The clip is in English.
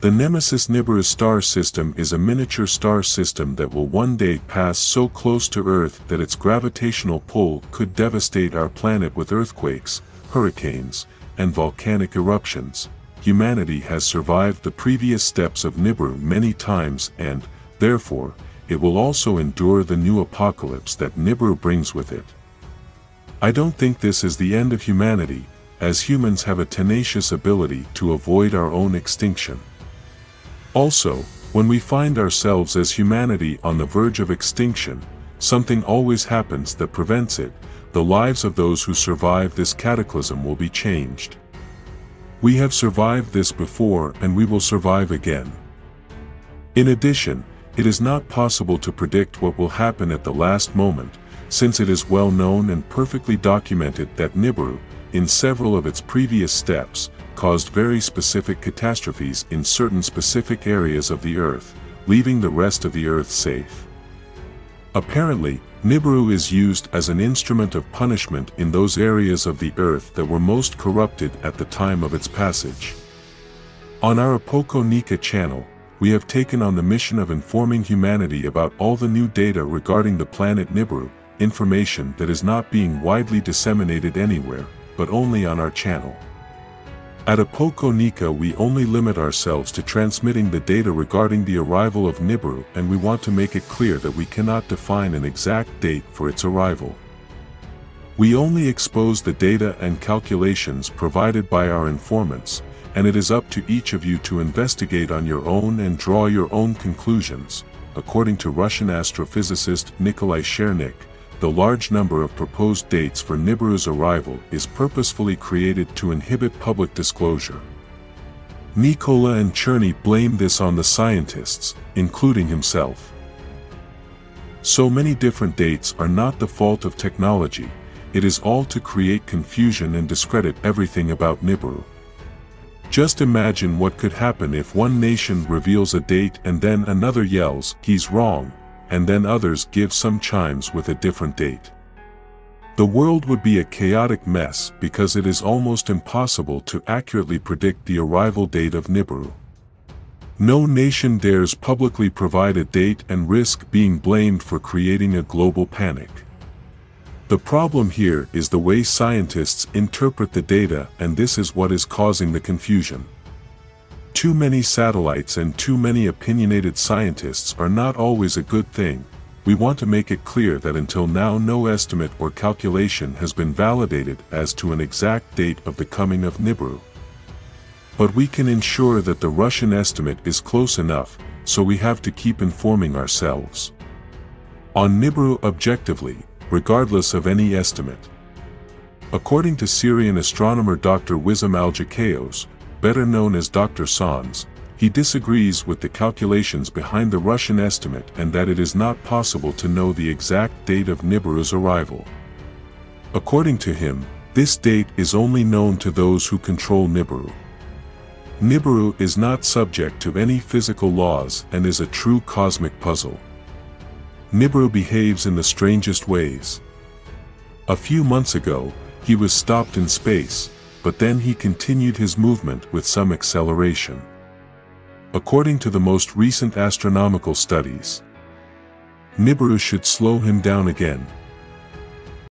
The Nemesis NIBIRU star system is a miniature star system that will one day pass so close to Earth that its gravitational pull could devastate our planet with earthquakes, hurricanes, and volcanic eruptions. Humanity has survived the previous steps of NIBIRU many times and, therefore, it will also endure the new apocalypse that NIBIRU brings with it. I don't think this is the end of humanity, as humans have a tenacious ability to avoid our own extinction. Also, when we find ourselves as humanity on the verge of extinction, something always happens that prevents it. The lives of those who survive this cataclysm will be changed. We have survived this before and we will survive again. In addition, it is not possible to predict what will happen at the last moment, since it is well known and perfectly documented that NIBIRU, in several of its previous steps, caused very specific catastrophes in certain specific areas of the Earth, leaving the rest of the Earth safe. Apparently, NIBIRU is used as an instrument of punishment in those areas of the Earth that were most corrupted at the time of its passage. On our Apocalypse channel, we have taken on the mission of informing humanity about all the new data regarding the planet NIBIRU, information that is not being widely disseminated anywhere, but only on our channel. At Apocalypse we only limit ourselves to transmitting the data regarding the arrival of NIBIRU, and we want to make it clear that we cannot define an exact date for its arrival. We only expose the data and calculations provided by our informants, and it is up to each of you to investigate on your own and draw your own conclusions. According to Russian astrophysicist Nikolai Chernik, the large number of proposed dates for NIBIRU's arrival is purposefully created to inhibit public disclosure. Nikola and Cherny blame this on the scientists, including himself. So many different dates are not the fault of technology, it is all to create confusion and discredit everything about NIBIRU. Just imagine what could happen if one nation reveals a date and then another yells, "He's wrong," and then others give some chimes with a different date. The world would be a chaotic mess because it is almost impossible to accurately predict the arrival date of NIBIRU. No nation dares publicly provide a date and risk being blamed for creating a global panic. The problem here is the way scientists interpret the data, and this is what is causing the confusion. Too many satellites and too many opinionated scientists are not always a good thing. We want to make it clear that until now no estimate or calculation has been validated as to an exact date of the coming of NIBIRU. But we can ensure that the Russian estimate is close enough, so we have to keep informing ourselves on NIBIRU objectively, regardless of any estimate. According to Syrian astronomer Dr. Wissam Al-Jakayos, better known as Dr. Sans, he disagrees with the calculations behind the Russian estimate and that it is not possible to know the exact date of NIBIRU's arrival. According to him, this date is only known to those who control NIBIRU. NIBIRU is not subject to any physical laws and is a true cosmic puzzle. NIBIRU behaves in the strangest ways. A few months ago, he was stopped in space, but then he continued his movement with some acceleration. According to the most recent astronomical studies, NIBIRU should slow him down again,